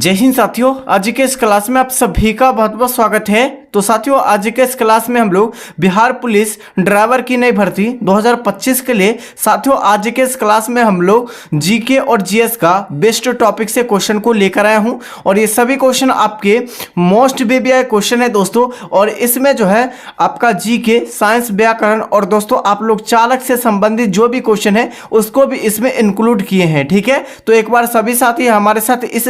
जय हिंद साथियों, आज के इस क्लास में आप सभी का बहुत बहुत स्वागत है। तो साथियों, आज के इस क्लास में हम लोग बिहार पुलिस ड्राइवर की नई भर्ती 2025 के लिए साथियों आज के इस क्लास में हम लोग जीके और जीएस का बेस्ट टॉपिक से क्वेश्चन को लेकर आया हूं और ये सभी क्वेश्चन आपके मोस्ट VBI क्वेश्चन है दोस्तों। और इसमें जो है आपका जीके, साइंस, व्याकरण और दोस्तों आप लोग चालक से संबंधित जो भी क्वेश्चन है उसको भी इसमें इंक्लूड किए हैं। ठीक है, तो एक बार सभी साथी हमारे साथ इस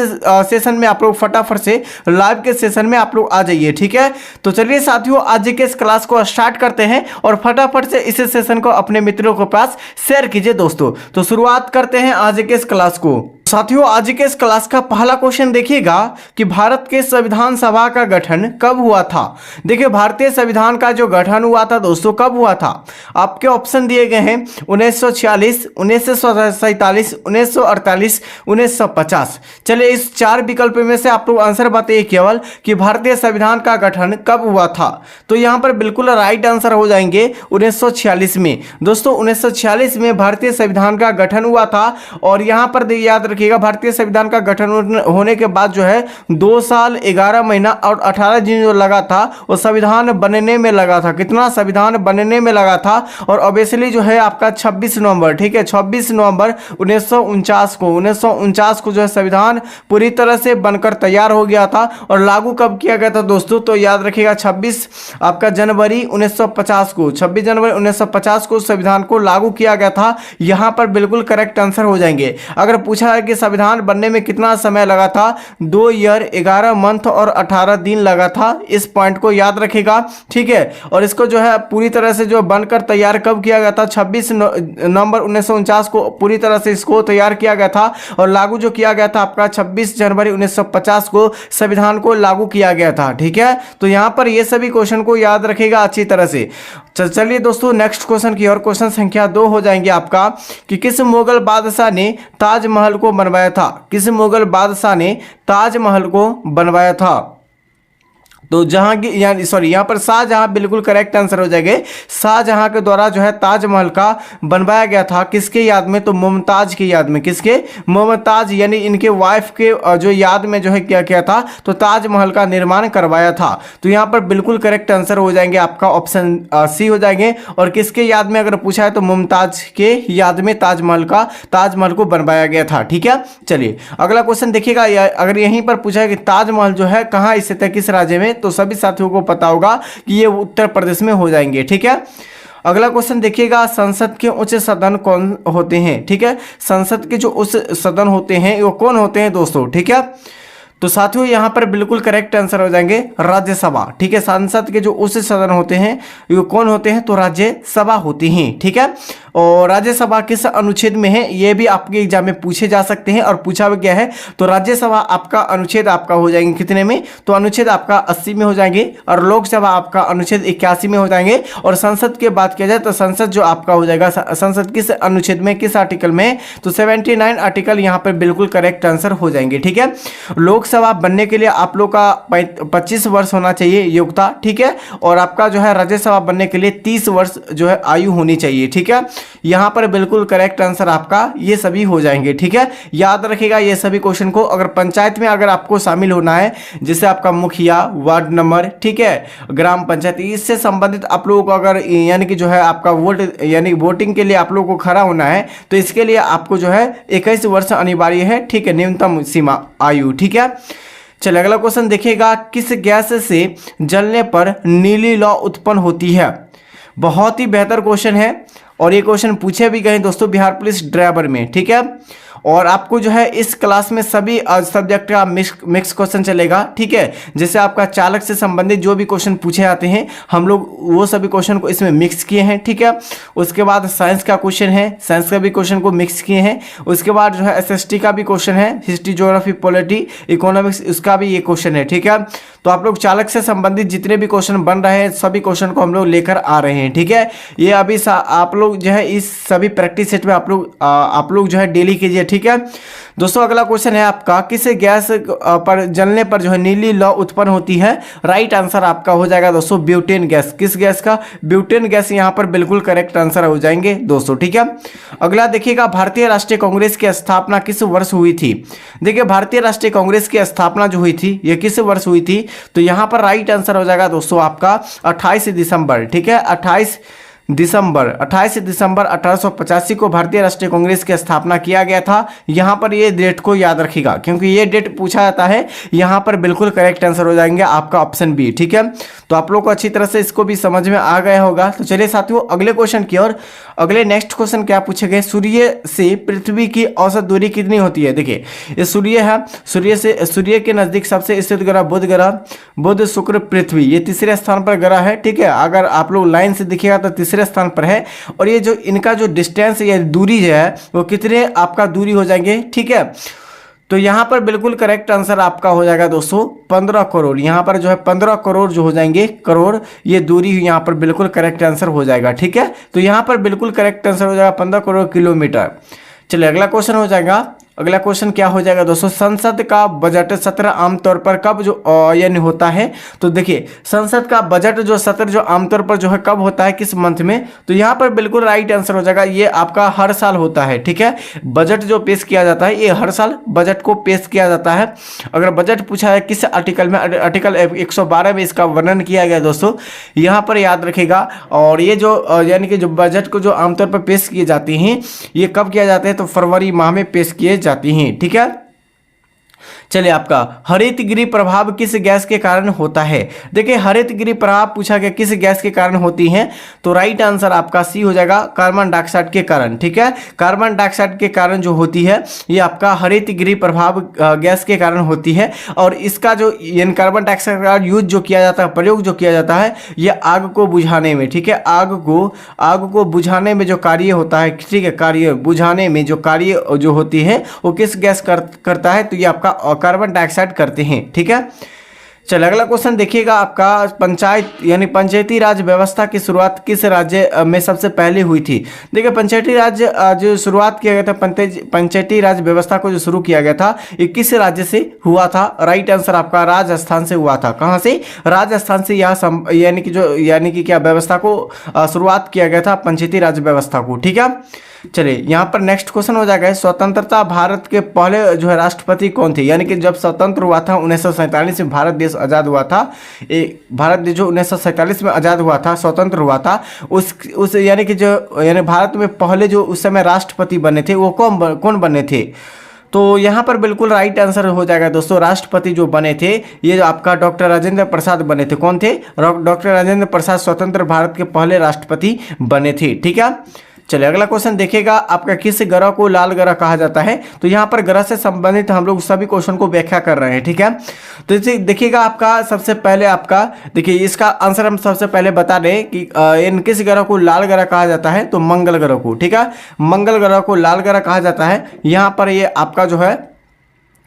सेशन में आप लोग फटाफट से लाइव के सेशन में आप लोग आ जाइए। ठीक है, तो चलिए साथियों आज के इस क्लास को स्टार्ट करते हैं और फटाफट से इस सेशन को अपने मित्रों के पास शेयर कीजिए दोस्तों। तो शुरुआत करते हैं आज के इस क्लास को। साथियों आज के इस क्लास का पहला क्वेश्चन देखिएगा कि भारत के संविधान सभा का गठन कब हुआ था। देखिए, भारतीय संविधान का जो गठन हुआ था दोस्तों कब हुआ था, आपके ऑप्शन दिए गए हैं 1946, 1947, 1948, 1950। चलिए इस चार विकल्प में से आप लोग आंसर बताइए केवल कि भारतीय संविधान का गठन कब हुआ था। तो यहाँ पर बिल्कुल राइट आंसर हो जाएंगे 1946 में। दोस्तों 1946 में भारतीय संविधान का गठन हुआ था और यहाँ पर याद रखिएगा भारतीय संविधान का गठन होने के बाद जो है 2 साल 11 महीना और 18 दिन जो लगा था वो संविधान बनने में लगा था। कितना संविधान बनने में लगा था। और ऑब्वियसली जो है आपका 26 नवंबर, ठीक है 26 नवंबर 1949 को जो है संविधान पूरी तरह से बनकर तैयार हो गया था। और लागू कब किया गया था दोस्तों, तो याद रखिएगा 26 आपका जनवरी 1950 को, 26 जनवरी 1950 को संविधान को लागू किया गया था। यहां पर बिल्कुल करेक्ट आंसर हो जाएंगे। अगर पूछा है कि संविधान बनने में कितना समय लगा था, 2 ईयर 11 मंथ और 18 दिन लगा था। इस पॉइंट को याद रखिएगा। ठीक है, और इसको जो है पूरी तरह से जो बनकर तैयार कब किया गया था, 26 नवंबर 1949 को पूरी तरह से इसको तैयार किया गया था और लागू जो किया गया था आपका 26 जनवरी 1950 को संविधान को लागू किया गया था। ठीक है, तो यहां पर ये सभी क्वेश्चन को याद रखिएगा अच्छी तरह से। चलिए दोस्तों नेक्स्ट क्वेश्चन की ओर। क्वेश्चन संख्या 2 हो जाएंगे आपका कि किस मुगल बादशाह ने ताजमहल को बनवाया था। किस मुगल बादशाह ने ताजमहल को बनवाया था। तो जहांगीर यानी यहाँ पर शाहजहां बिल्कुल करेक्ट आंसर हो जाएंगे। शाहजहां के द्वारा जो है ताजमहल का बनवाया गया था। किसके याद में, तो मुमताज की याद में। किसके, मुमताज यानी इनके वाइफ के जो याद में जो है क्या किया था, तो ताजमहल का निर्माण करवाया था। तो यहाँ पर बिल्कुल करेक्ट आंसर हो जाएंगे आपका ऑप्शन सी हो जाएंगे। और किसके याद में अगर पूछा है तो मुमताज के याद में ताजमहल को बनवाया गया था। ठीक है, चलिए अगला क्वेश्चन देखिएगा। अगर यहीं पर पूछा है कि ताजमहल जो है कहाँ स्थित है, किस राज्य में, तो सभी साथियों को पता होगा कि ये उत्तर प्रदेश में हो जाएंगे। ठीक है, अगला क्वेश्चन देखिएगा, संसद के उच्च सदन कौन होते हैं। ठीक है, संसद के जो उच्च सदन होते हैं वो कौन होते हैं दोस्तों। ठीक है, तो साथियों यहाँ पर बिल्कुल करेक्ट आंसर हो जाएंगे राज्यसभा। ठीक है, संसद के जो उच्च सदन होते हैं वो कौन होते हैं, तो राज्यसभा होती हैं। ठीक है, और राज्यसभा किस अनुच्छेद में है ये भी आपके एग्जाम में पूछे जा सकते हैं और पूछा भी गया है। तो राज्यसभा आपका अनुच्छेद आपका हो जाएंगे कितने में, तो अनुच्छेद आपका 80 में हो जाएंगे और लोकसभा आपका अनुच्छेद 81 में हो जाएंगे। और संसद की बात किया जाए तो संसद जो आपका हो जाएगा, संसद किस अनुच्छेद में, किस आर्टिकल में, तो 79 आर्टिकल यहाँ पर बिल्कुल करेक्ट आंसर हो जाएंगे। ठीक है, लोकसभा बनने के लिए आप लोग का 25 वर्ष होना चाहिए योग्यता। ठीक है, और आपका जो है राज्यसभा बनने के लिए 30 वर्ष जो है आयु होनी चाहिए। ठीक है, यहां पर बिल्कुल करेक्ट आंसर आपका ये सभी हो जाएंगे। ठीक है, याद रखिएगा ये सभी क्वेश्चन को। अगर पंचायत में अगर आपको शामिल होना है, जैसे आपका मुखिया, वार्ड नंबर, ठीक है, ग्राम पंचायत, इससे संबंधित आप लोगों को अगर यानी कि जो है आपका वोट यानी वोटिंग के लिए आप लोगों को खड़ा होना है, तो इसके लिए आपको जो है 21 वर्ष अनिवार्य है। ठीक है, न्यूनतम सीमा आयु। ठीक है, चलिए अगला क्वेश्चन देखिएगा, किस गैस से जलने पर नीली लौ उत्पन्न होती है। बहुत ही बेहतर क्वेश्चन है और ये क्वेश्चन पूछे भी गए दोस्तों बिहार पुलिस ड्राइवर में। ठीक है, और आपको जो है इस क्लास में सभी सब्जेक्ट का मिक्स क्वेश्चन चलेगा। ठीक है, जैसे आपका चालक से संबंधित जो भी क्वेश्चन पूछे जाते हैं हम लोग वो सभी क्वेश्चन को इसमें मिक्स किए हैं। ठीक है, उसके बाद साइंस का क्वेश्चन है, साइंस का भी क्वेश्चन को मिक्स किए हैं। उसके बाद जो है एसएसटी का भी क्वेश्चन है, हिस्ट्री, ज्योग्राफी, पॉलिटी, इकोनॉमिक्स, उसका भी ये क्वेश्चन है। ठीक है, तो आप लोग चालक से संबंधित जितने भी क्वेश्चन बन रहे हैं सभी क्वेश्चन को हम लोग लेकर आ रहे हैं। ठीक है, ये अभी आप लोग जो है इस सभी प्रैक्टिस सेट में आप लोग जो है डेली कीजिए। ठीक है दोस्तों। अगला क्वेश्चन है आपका, किस गैस पर जलने पर जो है नीली लौ उत्पन्न होती है? राइट आंसर आपका हो जाएगा दोस्तों ब्यूटेन गैस। किस गैस का? ब्यूटेन गैस यहाँ पर बिल्कुल करेक्ट आंसर हो जाएंगे दोस्तों, ठीक है। अगला देखिएगा, भारतीय राष्ट्रीय कांग्रेस की स्थापना किस वर्ष हुई थी? देखिए भारतीय राष्ट्रीय कांग्रेस की स्थापना जो हुई थी ये किस वर्ष हुई थी? तो यहाँ पर राइट आंसर हो जाएगा दोस्तों आपका 28 दिसंबर, ठीक है। 28 दिसंबर 1885 को भारतीय राष्ट्रीय कांग्रेस की स्थापना किया गया था। यहाँ पर ये डेट को याद रखिएगा क्योंकि ये डेट पूछा जाता है। यहाँ पर बिल्कुल करेक्ट आंसर हो जाएंगे आपका ऑप्शन बी, ठीक है। तो आप लोग को अच्छी तरह से इसको भी समझ में आ गया होगा। तो चलिए साथियों अगले क्वेश्चन की ओर। अगले नेक्स्ट क्वेश्चन क्या पूछे गए, सूर्य से पृथ्वी की औसत दूरी कितनी होती है? देखिए ये सूर्य है, सूर्य के नजदीक सबसे स्थित ग्रह बुध शुक्र पृथ्वी, ये तीसरे स्थान पर ग्रह है, ठीक है। अगर आप लोग लाइन से देखिएगा तो तीसरे स्थान पर है। और ये जो इनका जो डिस्टेंस या दूरी है वो कितने आपका दूरी हो जाएंगे, ठीक है। तो यहाँ पर बिल्कुल करेक्ट आंसर आपका हो जाएगा दोस्तों 15 करोड़। यहाँ पर जो है 15 करोड़ जो हो जाएंगे करोड़, ये दूरी यहाँ पर बिल्कुल करेक्ट आंसर हो जाएगा, ठीक है। तो यहाँ पर बिल्कुल करेक्ट आंसर हो जाएगा 15 करोड़ किलोमीटर। चलिए अगला क्वेश्चन हो जाएगा। अगला क्वेश्चन क्या हो जाएगा दोस्तों, संसद का बजट सत्र आमतौर पर कब जो यानी होता है? तो देखिए संसद का बजट जो सत्र जो आमतौर पर जो है कब होता है, किस मंथ में? तो यहाँ पर बिल्कुल राइट आंसर हो जाएगा, ये आपका हर साल होता है, ठीक है। बजट जो पेश किया जाता है ये हर साल बजट को पेश किया जाता है। अगर बजट पूछा है किस आर्टिकल में, आर्टिकल 112 में इसका वर्णन किया गया दोस्तों, यहाँ पर याद रखेगा। और ये जो यानी कि जो बजट को जो आमतौर पर पेश किए जाते हैं ये कब किया जाता है? तो फरवरी माह में पेश किए जाती हैं, ठीक है। चलिए आपका हरित गृह प्रभाव किस गैस के कारण होता है? देखिए हरित गृह प्रभाव पूछा गया किस गैस के कारण होती है? तो राइट आंसर आपका सी हो जाएगा कार्बन डाइऑक्साइड के कारण, ठीक है। कार्बन डाइऑक्साइड के कारण जो होती है ये आपका हरित गृह प्रभाव गैस के कारण होती है। और इसका जो यानी कार्बन डाइऑक्साइड का यूज जो किया जाता है, प्रयोग जो किया जाता है ये आग को बुझाने में, ठीक है। आग को बुझाने में जो कार्य होता है, ठीक है, कार्य बुझाने में जो कार्य जो होती है वो किस गैस करता है? तो ये आपका कार्बन डाइऑक्साइड करते हैं, ठीक है। चलिए अगला क्वेश्चन देखिएगा आपका, पंचायत यानी पंचायती राज व्यवस्था की शुरुआत किस राज्य में सबसे पहले हुई थी? देखिए पंचायती राज जो शुरुआत किया गया था, पंचायती राज व्यवस्था को जो शुरू किया गया था ये किस राज्य से हुआ था? राइट आंसर आपका राजस्थान से हुआ था। कहाँ से? राजस्थान से यह यानी कि क्या व्यवस्था को शुरुआत किया गया था, पंचायती राज व्यवस्था को, ठीक है। चलिए यहाँ पर नेक्स्ट क्वेश्चन हो जाएगा, स्वतंत्रता भारत के पहले जो है राष्ट्रपति कौन थे? यानी कि जब स्वतंत्र हुआ था 1947 में, भारत देश आज़ाद हुआ था, भारत देश जो 1947 में आज़ाद हुआ था, स्वतंत्र हुआ था, उस यानी कि जो यानी भारत में पहले जो उस समय राष्ट्रपति बने थे वो कौन बने थे? तो यहाँ पर बिल्कुल राइट आंसर हो जाएगा दोस्तों, राष्ट्रपति जो बने थे ये जो आपका डॉक्टर राजेंद्र प्रसाद बने थे। कौन थे? डॉक्टर राजेंद्र प्रसाद स्वतंत्र भारत के पहले राष्ट्रपति बने थे, ठीक है। चलिए अगला क्वेश्चन देखिएगा आपका, किस ग्रह को लाल ग्रह कहा जाता है? तो यहाँ पर ग्रह से संबंधित हम लोग सभी क्वेश्चन को व्याख्या कर रहे हैं, ठीक है। तो इसे देखिएगा आपका सबसे पहले आपका देखिए इसका आंसर हम सबसे पहले बता दें कि इन किस ग्रह को लाल ग्रह कहा जाता है? तो मंगल ग्रह को, ठीक है। मंगल ग्रह को लाल ग्रह कहा जाता है। यहाँ पर ये आपका जो है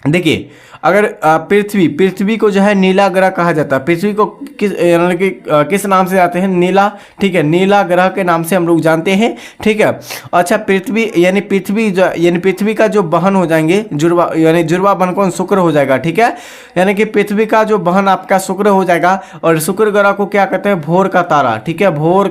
देखिए अगर पृथ्वी को जो है नीला ग्रह कहा जाता है। पृथ्वी को किस नाम से जाते हैं? नीला, ठीक है, नीला ग्रह के नाम से हम लोग जानते हैं, ठीक है। अच्छा पृथ्वी यानी पृथ्वी का जो बहन हो जाएंगे जुड़वा, यानी जुड़वा बहन कौन? शुक्र हो जाएगा, ठीक है। यानी कि पृथ्वी का जो बहन आपका शुक्र हो जाएगा। और शुक्र ग्रह को क्या कहते हैं? भोर का तारा, ठीक है, भोर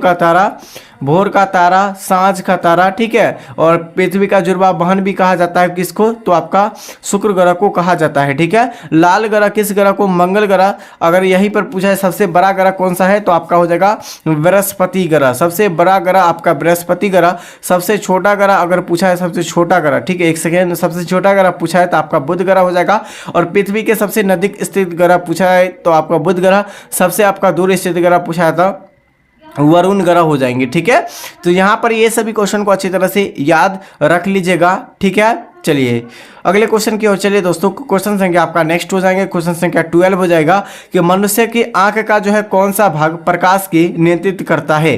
का तारा, सांझ का तारा, ठीक है। और पृथ्वी का जुड़वा बहन भी कहा जाता है किसको? तो आपका शुक्र ग्रह को कहा जाता है, ठीक है। लाल ग्रह किस ग्रह को? मंगल ग्रह। अगर यहीं पर पूछा है सबसे बड़ा ग्रह कौन सा है तो आपका हो जाएगा बृहस्पति ग्रह। सबसे बड़ा ग्रह आपका बृहस्पति ग्रह। सबसे छोटा ग्रह अगर पूछा है सबसे छोटा ग्रह, ठीक है, एक सेकेंड, सबसे छोटा ग्रह पूछा है तो आपका बुध ग्रह हो जाएगा। और पृथ्वी के सबसे नजदीक स्थित ग्रह पूछा है तो आपका बुध ग्रह। सबसे आपका दूर स्थित ग्रह पूछा है तो वरुण ग्रह हो जाएंगे, ठीक है। तो यहाँ पर ये सभी क्वेश्चन को अच्छी तरह से याद रख लीजिएगा, ठीक है। चलिए अगले क्वेश्चन की ओर चलिए दोस्तों। क्वेश्चन संख्या आपका नेक्स्ट हो जाएंगे, क्वेश्चन संख्या 12 हो जाएगा कि मनुष्य की आंख का जो है कौन सा भाग प्रकाश की नियंत्रित करता है?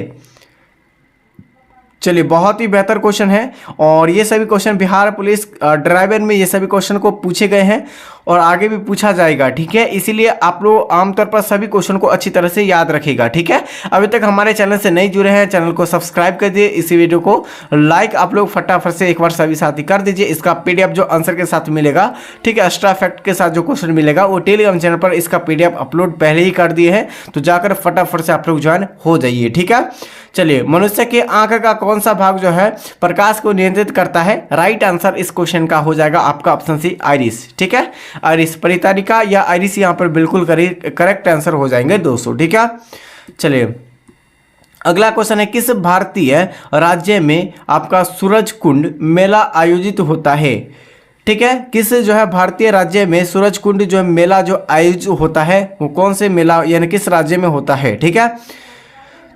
चलिए बहुत ही बेहतर क्वेश्चन है और ये सभी क्वेश्चन बिहार पुलिस ड्राइवर में ये सभी क्वेश्चन को पूछे गए हैं। और आगे भी पूछा जाएगा, ठीक है। इसीलिए आप लोग आमतौर पर सभी क्वेश्चन को अच्छी तरह से याद रखेगा, ठीक है। अभी तक हमारे चैनल से नहीं जुड़े हैं, चैनल को सब्सक्राइब कर दिए, इसी वीडियो को लाइक आप लोग फटाफट से एक बार सभी साथी कर दीजिए। इसका पीडीएफ जो आंसर के साथ मिलेगा, ठीक है, एक्स्ट्रा फैक्ट के साथ जो क्वेश्चन मिलेगा वो टेलीग्राम चैनल पर इसका पीडीएफ अपलोड पहले ही कर दिए हैं, तो जाकर फटाफट से आप लोग ज्वाइन हो जाइए, ठीक है। चलिए, मनुष्य के आंख का कौन सा भाग जो है प्रकाश को नियंत्रित करता है? राइट आंसर इस क्वेश्चन का हो जाएगा आपका ऑप्शन सी, आइरिस, ठीक है। आइरिस, परितारिका या आइरिस यहाँ पर बिल्कुल करेक्ट आंसर हो जाएंगे दोस्तों, ठीक है। चलिए, अगला क्वेश्चन है, किस भारतीय राज्य में आपका सूरज कुंड मेला आयोजित होता है? ठीक है, किस जो है भारतीय राज्य में सूरज कुंड जो मेला जो आयोजित होता है वो कौन से मेला यानी किस राज्य में होता है, ठीक है।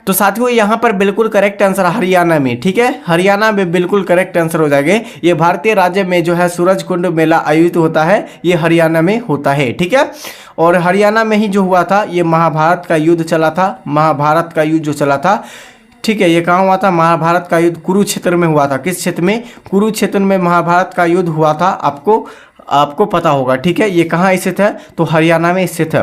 तो साथियों यहाँ पर बिल्कुल करेक्ट आंसर हरियाणा में, ठीक है, हरियाणा में बिल्कुल करेक्ट आंसर हो जाएगा। ये भारतीय राज्य में जो है सूरज कुंड मेला आयोजित होता है, ये हरियाणा में होता है, ठीक है। और हरियाणा में ही जो हुआ था, ये महाभारत का युद्ध चला था, महाभारत का युद्ध जो चला था, ठीक है। ये कहाँ हुआ था? महाभारत का युद्ध कुरुक्षेत्र में हुआ था। किस क्षेत्र में? कुरुक्षेत्र में महाभारत का युद्ध हुआ था, आपको पता होगा, ठीक है। ये कहाँ स्थित है? तो हरियाणा में स्थित है।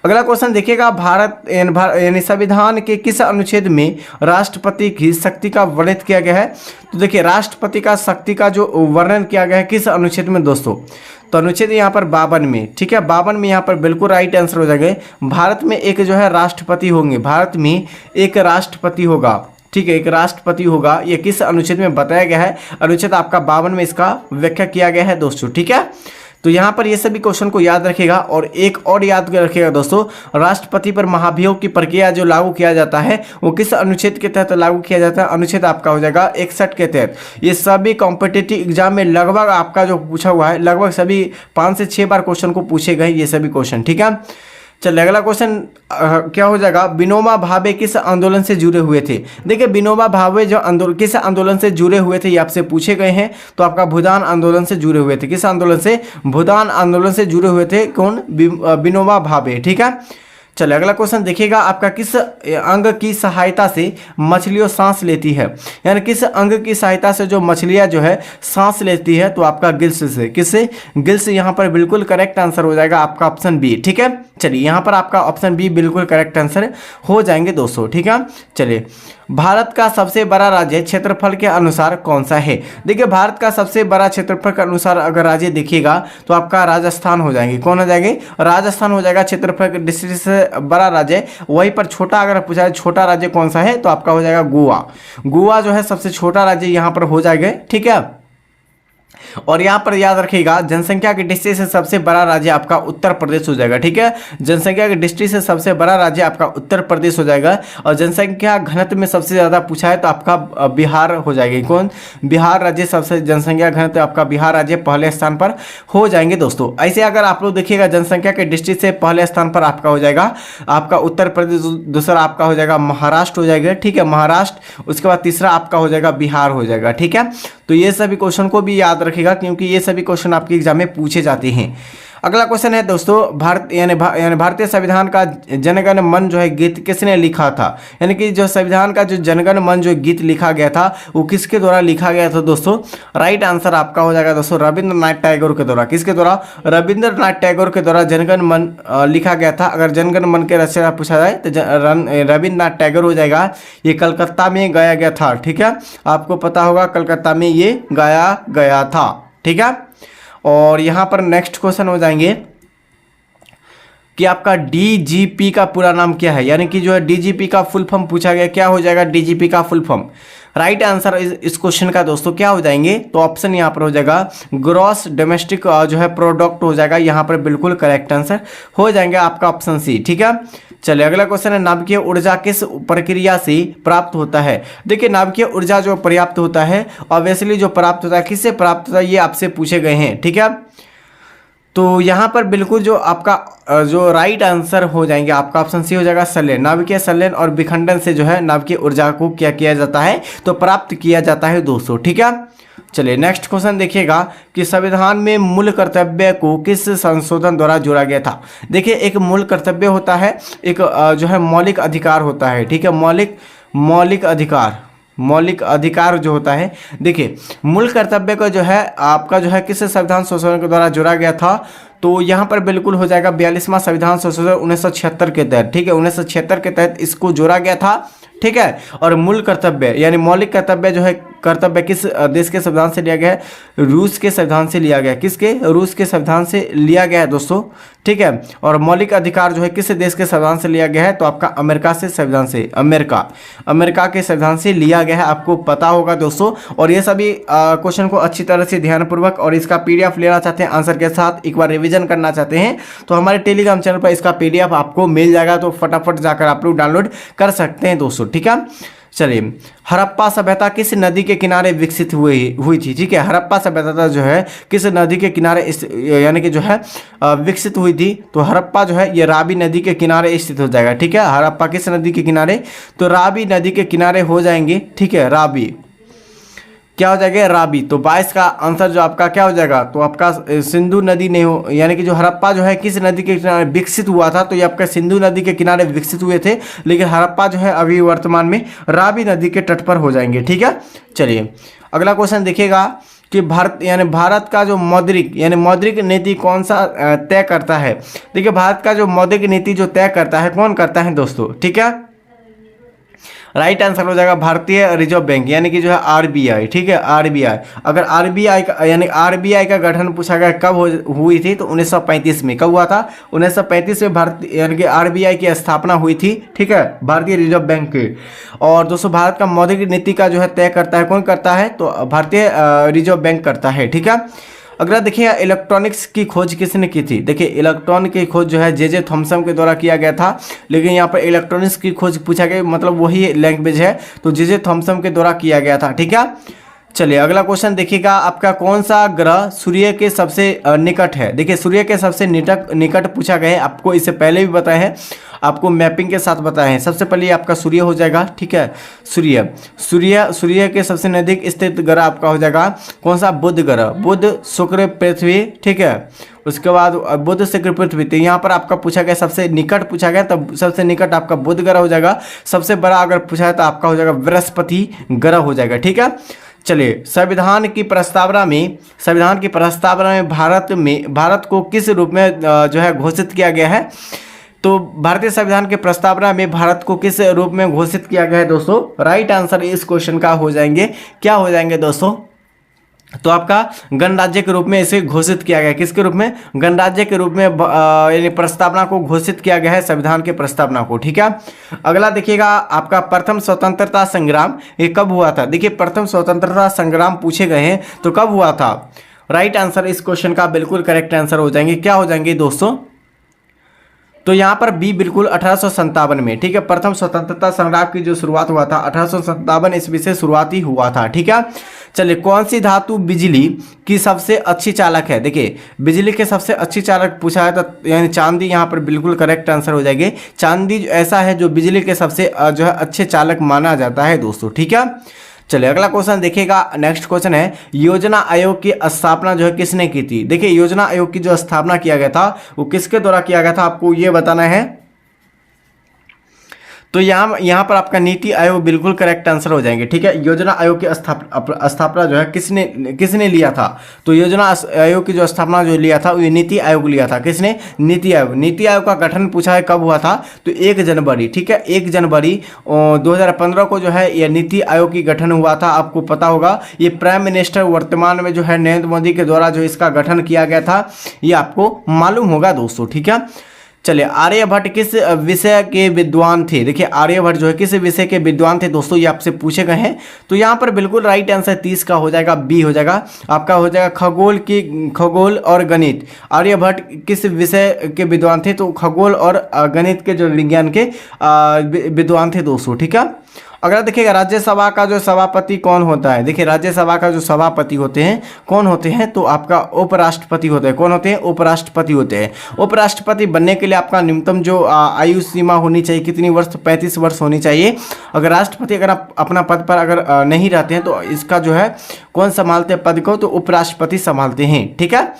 अगला क्वेश्चन देखिएगा, भारत यानी संविधान के किस अनुच्छेद में राष्ट्रपति की शक्ति का वर्णित किया गया है? तो देखिए, राष्ट्रपति का शक्ति का जो वर्णन किया गया है किस अनुच्छेद में दोस्तों? तो अनुच्छेद यहाँ पर 52 में, ठीक है, 52 में यहाँ पर बिल्कुल राइट आंसर हो जाएगा। भारत में एक जो है राष्ट्रपति होंगे, भारत में एक राष्ट्रपति होगा, ठीक है, एक राष्ट्रपति होगा। ये किस अनुच्छेद में बताया गया है? अनुच्छेद आपका 52 में इसका व्याख्या किया गया है दोस्तों, ठीक है। तो यहाँ पर ये सभी क्वेश्चन को याद रखेगा। और एक और याद रखिएगा दोस्तों, राष्ट्रपति पर महाभियोग की प्रक्रिया जो लागू किया जाता है वो किस अनुच्छेद के तहत लागू किया जाता है? अनुच्छेद आपका हो जाएगा 61 के तहत। ये सभी कॉम्पिटिटिव एग्जाम में लगभग आपका जो पूछा हुआ है, लगभग सभी 5 से 6 बार क्वेश्चन को पूछे गए ये सभी क्वेश्चन, ठीक है। चलिए, अगला क्वेश्चन क्या हो जाएगा? विनोबा भावे किस आंदोलन से जुड़े हुए थे? देखिए, विनोबा भावे जो आंदोलन किस आंदोलन से जुड़े हुए थे ये आपसे पूछे गए हैं। तो आपका भूदान आंदोलन से जुड़े हुए थे। किस आंदोलन से? भूदान आंदोलन से जुड़े हुए थे कौन? विनोबा भावे, ठीक है। चलिए, अगला क्वेश्चन देखिएगा, आपका किस अंग की सहायता से मछलियाँ सांस लेती है? यानी किस अंग की सहायता से जो मछलियाँ जो है सांस लेती है? तो आपका गिल्स से। किससे? गिल्स। यहाँ पर बिल्कुल करेक्ट आंसर हो जाएगा आपका ऑप्शन बी, ठीक है। चलिए, यहाँ पर आपका ऑप्शन बी बिल्कुल करेक्ट आंसर हो जाएंगे दोस्तों, ठीक है। चलिए, भारत का सबसे बड़ा राज्य क्षेत्रफल के अनुसार कौन सा है? देखिए, भारत का सबसे बड़ा क्षेत्रफल के अनुसार अगर राज्य देखिएगा तो आपका राजस्थान हो जाएंगे। कौन हो जाएंगे? राजस्थान हो जाएगा क्षेत्रफल के दृष्टि से बड़ा राज्य। वहीं पर छोटा अगर पूछा जाए छोटा राज्य कौन सा है, तो आपका हो जाएगा गोवा। गोवा जो है सबसे छोटा राज्य यहाँ पर हो जाएगा, ठीक है। और यहाँ पर याद रखिएगा, जनसंख्या की दृष्टि से सबसे बड़ा राज्य आपका उत्तर प्रदेश हो जाएगा, ठीक है। जनसंख्या की दृष्टि से सबसे बड़ा राज्य आपका उत्तर प्रदेश हो जाएगा। और जनसंख्या घनत्व में सबसे ज़्यादा पूछा है तो आपका बिहार हो जाएगी। कौन? बिहार राज्य सबसे जनसंख्या घनत्व आपका बिहार राज्य पहले स्थान पर हो जाएंगे दोस्तों। ऐसे अगर आप लोग देखिएगा जनसंख्या के दृष्टि से पहले स्थान पर आपका हो जाएगा आपका उत्तर प्रदेश, दूसरा आपका हो जाएगा महाराष्ट्र हो जाएगा, ठीक है, महाराष्ट्र। उसके बाद तीसरा आपका हो जाएगा बिहार हो जाएगा, ठीक है। तो ये सभी क्वेश्चन को भी याद रखिएगा क्योंकि ये सभी क्वेश्चन आपके एग्जाम में पूछे जाते हैं। अगला क्वेश्चन है दोस्तों, भारत यानी भारतीय संविधान का जनगण मन जो है गीत किसने लिखा था? यानी कि जो संविधान का जो जनगण मन जो गीत लिखा गया था वो किसके द्वारा लिखा गया था दोस्तों? राइट आंसर आपका हो जाएगा दोस्तों रविंद्रनाथ टैगोर के द्वारा। किसके द्वारा? रविंद्रनाथ टैगोर के द्वारा जनगण मन लिखा गया था। अगर जनगण मन के रचना पूछा जाए तो रविंद्रनाथ टैगोर हो जाएगा। ये कलकत्ता में गाया गया था, ठीक है, आपको पता होगा कलकत्ता में ये गाया गया था, ठीक है। और यहाँ पर नेक्स्ट क्वेश्चन हो जाएंगे कि आपका डीजीपी का पूरा नाम क्या है? यानी कि जो है डीजीपी का फुल फॉर्म पूछा गया, क्या हो जाएगा डीजीपी का फुल फॉर्म? राइट आंसर इस क्वेश्चन का दोस्तों क्या हो जाएंगे? तो ऑप्शन यहाँ पर हो जाएगा ग्रॉस डोमेस्टिक जो है प्रोडक्ट हो जाएगा। यहाँ पर बिल्कुल करेक्ट आंसर हो जाएंगे आपका ऑप्शन सी, ठीक है। चलिए, अगला क्वेश्चन है, नाभिकीय ऊर्जा किस प्रक्रिया से प्राप्त होता है? देखिए, नाभिकीय ऊर्जा जो प्राप्त होता है ऑब्वियसली जो प्राप्त होता है किससे प्राप्त होता है ये आपसे पूछे गए हैं, ठीक है। तो यहाँ पर बिल्कुल जो आपका जो राइट आंसर हो जाएंगे आपका ऑप्शन सी हो जाएगा संलयन। नाभिकीय संलयन और विखंडन से जो है नाभिकीय ऊर्जा को क्या किया जाता है? तो प्राप्त किया जाता है दोस्तों, ठीक है। चलिए, नेक्स्ट क्वेश्चन देखिएगा कि संविधान में मूल कर्तव्य को किस संशोधन द्वारा जोड़ा गया था? देखिए, एक मूल कर्तव्य होता है, एक जो है मौलिक अधिकार होता है, ठीक है, मौलिक अधिकार जो होता है। देखिए, मूल कर्तव्य को जो है आपका जो है किस संविधान संशोधन के द्वारा जोड़ा गया था? तो यहाँ पर बिल्कुल हो जाएगा 42वां संविधान संशोधन 1976 के तहत, ठीक है, 1976 के तहत इसको जोड़ा गया था, ठीक है। और मूल कर्तव्य यानी मौलिक कर्तव्य जो है, कर्तव्य किस देश के संविधान से लिया गया है? रूस के संविधान से लिया गया। किसके? रूस के संविधान से लिया गया है दोस्तों, ठीक है। और मौलिक अधिकार जो है किस देश के संविधान से लिया गया है? तो आपका अमेरिका से संविधान से, अमेरिका के संविधान से लिया गया है, आपको पता होगा दोस्तों। और ये सभी क्वेश्चन को अच्छी तरह से ध्यानपूर्वक और इसका पीडीएफ लेना चाहते हैं आंसर के साथ, एक बार रिवीजन करना चाहते हैं तो हमारे टेलीग्राम चैनल पर इसका पीडीएफ आपको मिल जाएगा, तो फटाफट जाकर आप लोग डाउनलोड कर सकते हैं दोस्तों, ठीक है। चलिए, हड़प्पा सभ्यता किस नदी के किनारे विकसित हुई थी? ठीक है, हड़प्पा सभ्यता जो है किस नदी के किनारे यानी कि जो है विकसित हुई थी? तो हड़प्पा जो है ये रावी नदी के किनारे स्थित हो जाएगा, ठीक है। हड़प्पा किस नदी के किनारे? तो रावी नदी के किनारे हो जाएंगे, ठीक है। रावी क्या हो जाएगा? रावी। तो 22 का आंसर जो आपका क्या हो जाएगा? तो आपका सिंधु नदी नहीं हो, यानी कि जो हड़प्पा जो है किस नदी के किनारे विकसित हुआ था? तो ये आपका सिंधु नदी के किनारे विकसित हुए थे, लेकिन हड़प्पा जो है अभी वर्तमान में रावी नदी के तट पर हो जाएंगे, ठीक है। चलिए, अगला क्वेश्चन देखिएगा कि भारत का जो मौद्रिक नीति कौन सा तय करता है? देखिए, भारत का जो मौद्रिक नीति जो तय करता है, कौन करता है दोस्तों? ठीक है, राइट आंसर हो जाएगा भारतीय रिजर्व बैंक, यानी कि जो है आरबीआई, ठीक है, आरबीआई। अगर आरबीआई का यानी आरबीआई का गठन पूछा गया कब हुई थी? तो 1935 में। कब हुआ था? 1935 में भारतीय यानी कि आरबीआई की स्थापना हुई थी, ठीक है, भारतीय रिजर्व बैंक की। और दोस्तों, भारत का मौद्रिक नीति का जो है तय करता है, कौन करता है? तो भारतीय रिजर्व बैंक करता है, ठीक है। अगला देखिए, इलेक्ट्रॉनिक्स की खोज किसने की थी? देखिए, इलेक्ट्रॉनिक की खोज जो है जे थॉमसन के द्वारा किया गया था, लेकिन यहाँ पर इलेक्ट्रॉनिक्स की खोज पूछा गया, मतलब वही लैंग्वेज है, तो जे थॉमसन के द्वारा किया गया था, ठीक है। चलिए, अगला क्वेश्चन देखिएगा, आपका कौन सा ग्रह सूर्य के सबसे निकट है? देखिए, सूर्य के सबसे निकट पूछा गया है, आपको इससे पहले भी बताया है, आपको मैपिंग के साथ बताया है। सबसे पहले आपका सूर्य हो जाएगा, ठीक है, सूर्य के सबसे नजदीक स्थित ग्रह आपका हो जाएगा कौन सा? बुध ग्रह, बुध शुक्र पृथ्वी, ठीक है। उसके बाद बुध शुक्र पृथ्वी, तो यहाँ पर आपका पूछा गया सबसे निकट पूछा गया, तब सबसे निकट आपका बुध ग्रह हो जाएगा। सबसे बड़ा अगर पूछा है तो आपका हो जाएगा बृहस्पति ग्रह हो जाएगा, ठीक है। चलिए, संविधान की प्रस्तावना में भारत को किस रूप में जो है घोषित किया गया है? तो भारतीय संविधान के प्रस्तावना में भारत को किस रूप में घोषित किया गया है दोस्तों? राइट आंसर इस क्वेश्चन का हो जाएंगे, क्या हो जाएंगे दोस्तों? तो आपका गणराज्य के रूप में इसे घोषित किया गया है। किसके रूप में? गणराज्य के रूप में यानी प्रस्तावना को घोषित किया गया है, संविधान के प्रस्तावना को, ठीक है। अगला देखिएगा, आपका प्रथम स्वतंत्रता संग्राम ये कब हुआ था? देखिए, प्रथम स्वतंत्रता संग्राम पूछे गए हैं, तो कब हुआ था? राइट आंसर इस क्वेश्चन का बिल्कुल करेक्ट आंसर हो जाएंगे, क्या हो जाएंगे दोस्तों? तो यहाँ पर बी बिल्कुल 1857 में, ठीक है। प्रथम स्वतंत्रता संग्राम की जो शुरुआत हुआ था 1857 ईस्वी से शुरुआती हुआ था, ठीक है। चलिए, कौन सी धातु बिजली की सबसे अच्छी चालक है? देखिए, बिजली के सबसे अच्छी चालक पूछा है तो यानी चांदी यहाँ पर बिल्कुल करेक्ट आंसर हो जाएगी। चांदी ऐसा है जो बिजली के सबसे जो है अच्छे चालक माना जाता है दोस्तों, ठीक है। चलिए, अगला क्वेश्चन देखिएगा, नेक्स्ट क्वेश्चन है, योजना आयोग की स्थापना जो है किसने की थी? देखिए, योजना आयोग की जो स्थापना किया गया था वो किसके द्वारा किया गया था, आपको ये बताना है। तो यहाँ पर आपका नीति आयोग बिल्कुल करेक्ट आंसर हो जाएंगे, ठीक है। योजना आयोग की स्थापना जो है किसने लिया था? तो योजना आयोग की जो स्थापना जो लिया था वो नीति आयोग लिया था। किसने? नीति आयोग। नीति आयोग का गठन पूछा है कब हुआ था? तो 1 जनवरी, ठीक है, 1 जनवरी 2015 को जो है ये नीति आयोग की गठन हुआ था। आपको पता होगा, ये प्राइम मिनिस्टर वर्तमान में जो है नरेंद्र मोदी के द्वारा जो इसका गठन किया गया था, ये आपको मालूम होगा दोस्तों, ठीक है। चलिए, आर्यभट्ट किस विषय के विद्वान थे? देखिए, आर्यभट्ट जो है किस विषय के विद्वान थे दोस्तों, ये आपसे पूछे गए हैं। तो यहाँ पर बिल्कुल राइट आंसर 30 का हो जाएगा, बी हो जाएगा, आपका हो जाएगा खगोल और गणित। आर्यभट्ट किस विषय के विद्वान थे? तो खगोल और गणित के जो विज्ञान के विद्वान थे दोस्तों, ठीक है। अगर देखिएगा, राज्यसभा का जो सभापति कौन होता है? देखिए, राज्यसभा का जो सभापति होते हैं कौन होते हैं? तो आपका उपराष्ट्रपति होते हैं। कौन होते हैं? उपराष्ट्रपति होते हैं। उपराष्ट्रपति बनने के लिए आपका न्यूनतम जो आयु सीमा होनी चाहिए कितनी वर्ष? 35 वर्ष होनी चाहिए। अगर राष्ट्रपति अगर आप अपना पद पर अगर नहीं रहते हैं तो इसका जो है कौन संभालते हैं पद को? तो उपराष्ट्रपति संभालते हैं, ठीक है।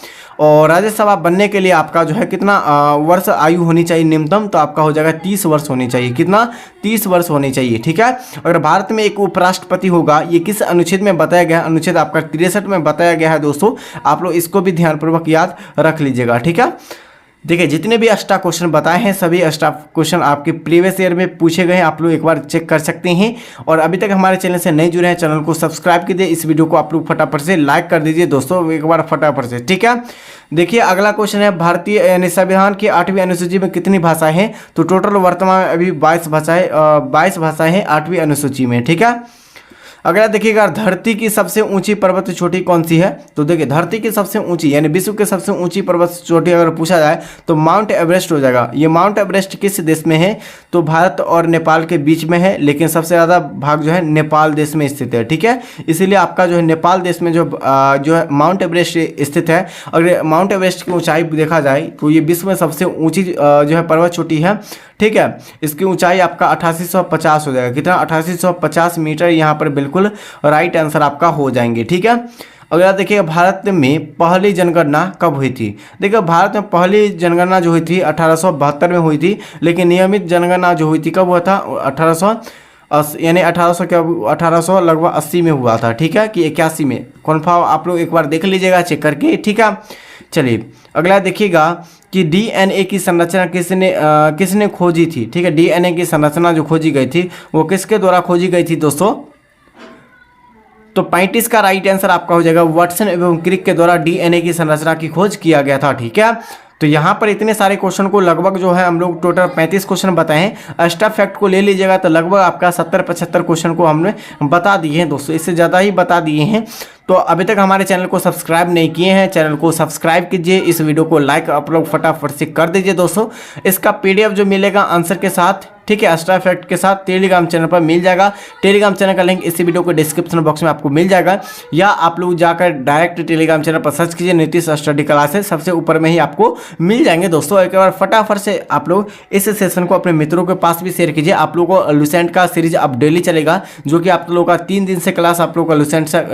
और राज्यसभा बनने के लिए आपका जो है कितना वर्ष आयु होनी चाहिए न्यूनतम, तो आपका हो जाएगा 30 वर्ष होनी चाहिए। कितना? 30 वर्ष होनी चाहिए। ठीक है। अगर भारत में एक उपराष्ट्रपति होगा, ये किस अनुच्छेद में बताया गया है? अनुच्छेद आपका 63 में बताया गया है दोस्तों। आप लोग इसको भी ध्यानपूर्वक याद रख लीजिएगा। ठीक है। देखिए जितने भी एक्स्ट्रा क्वेश्चन बताए हैं सभी एक्स्ट्रा क्वेश्चन आपके प्रीवियस ईयर में पूछे गए हैं, आप लोग एक बार चेक कर सकते हैं। और अभी तक हमारे चैनल से नहीं जुड़े हैं, चैनल को सब्सक्राइब कीजिए। इस वीडियो को आप लोग फटाफट से लाइक कर दीजिए दोस्तों, एक बार फटाफट से। ठीक है। देखिए अगला क्वेश्चन है, भारतीय यानी संविधान की 8वीं अनुसूची में कितनी भाषाएं हैं? तो टोटल वर्तमान में अभी 22 भाषाएं हैं 8वीं अनुसूची में। ठीक है। अगला देखिएगा, धरती की सबसे ऊंची पर्वत चोटी कौन सी है? तो देखिए धरती की सबसे ऊंची यानी विश्व की सबसे ऊंची पर्वत चोटी अगर पूछा जाए तो माउंट एवरेस्ट हो जाएगा। ये माउंट एवरेस्ट किस देश में है? तो भारत और नेपाल के बीच में है, लेकिन सबसे ज़्यादा भाग जो है नेपाल देश में स्थित है। ठीक है। इसीलिए आपका जो है नेपाल देश में जो है माउंट एवरेस्ट स्थित है। अगर माउंट एवरेस्ट की ऊंचाई देखा जाए तो ये विश्व में सबसे ऊंची जो है पर्वत चोटी है। ठीक है। इसकी ऊंचाई आपका 8850 हो जाएगा। कितना? 8850 मीटर। यहाँ पर बिल्कुल राइट आंसर आपका हो जाएंगे। ठीक है। अगला देखिएगा, भारत में पहली जनगणना कब हुई थी? देखिए भारत में पहली जनगणना जो हुई थी 1872 में हुई थी, लेकिन नियमित जनगणना जो हुई थी कब हुआ था? 1800 लगभग 80 में हुआ था। ठीक है कि 81 में। कन्फर्म आप लोग एक बार देख लीजिएगा चेक करके। ठीक है। चलिए अगला देखिएगा कि डीएनए की संरचना किसने खोजी थी? ठीक है। डीएनए की संरचना जो खोजी गई थी वो किसके द्वारा खोजी गई थी दोस्तों? तो 35 का राइट आंसर आपका हो जाएगा, वाटसन एवं क्रिक के द्वारा डीएनए की संरचना की खोज किया गया था। ठीक है। तो यहाँ पर इतने सारे क्वेश्चन को लगभग जो है हम लोग टोटल 35 क्वेश्चन बताए हैं। एक्स्ट्रा फैक्ट को ले लीजिएगा तो लगभग आपका 70-75 क्वेश्चन को हमने बता दिए हैं दोस्तों, इससे ज़्यादा ही बता दिए हैं। तो अभी तक हमारे चैनल को सब्सक्राइब नहीं किए हैं, चैनल को सब्सक्राइब कीजिए। इस वीडियो को लाइक आप लोग फटाफट से कर दीजिए दोस्तों। इसका पीडीएफ जो मिलेगा आंसर के साथ, ठीक है, एक्स्ट्रा फैक्ट के साथ टेलीग्राम चैनल पर मिल जाएगा। टेलीग्राम चैनल का लिंक इसी वीडियो को डिस्क्रिप्शन बॉक्स में आपको मिल जाएगा, या आप लोग जाकर डायरेक्ट टेलीग्राम चैनल पर सर्च कीजिए नीतीश स्टडी क्लासेस, सबसे ऊपर में ही आपको मिल जाएंगे दोस्तों। एक बार फटाफट से आप लोग इस सेशन को अपने मित्रों के पास भी शेयर कीजिए। आप लोगों को लुसेंट का सीरीज अब डेली चलेगा, जो कि आप लोगों का 3 दिन से क्लास आप लोगों का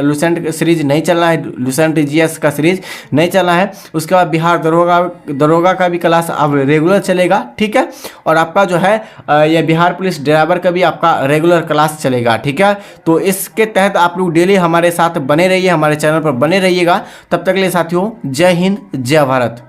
लुसेंट सीरीज नहीं चलना है, लुसेंट जीएस का सीरीज नहीं चलना है। उसके बाद बिहार दरोगा का भी क्लास अब रेगुलर चलेगा। ठीक है। और आपका जो है यह बिहार पुलिस ड्राइवर का भी आपका रेगुलर क्लास चलेगा। ठीक है। तो इसके तहत आप लोग डेली हमारे साथ बने रहिए, हमारे चैनल पर बने रहिएगा। तब तक के लिए साथियों, जय हिंद, जय भारत।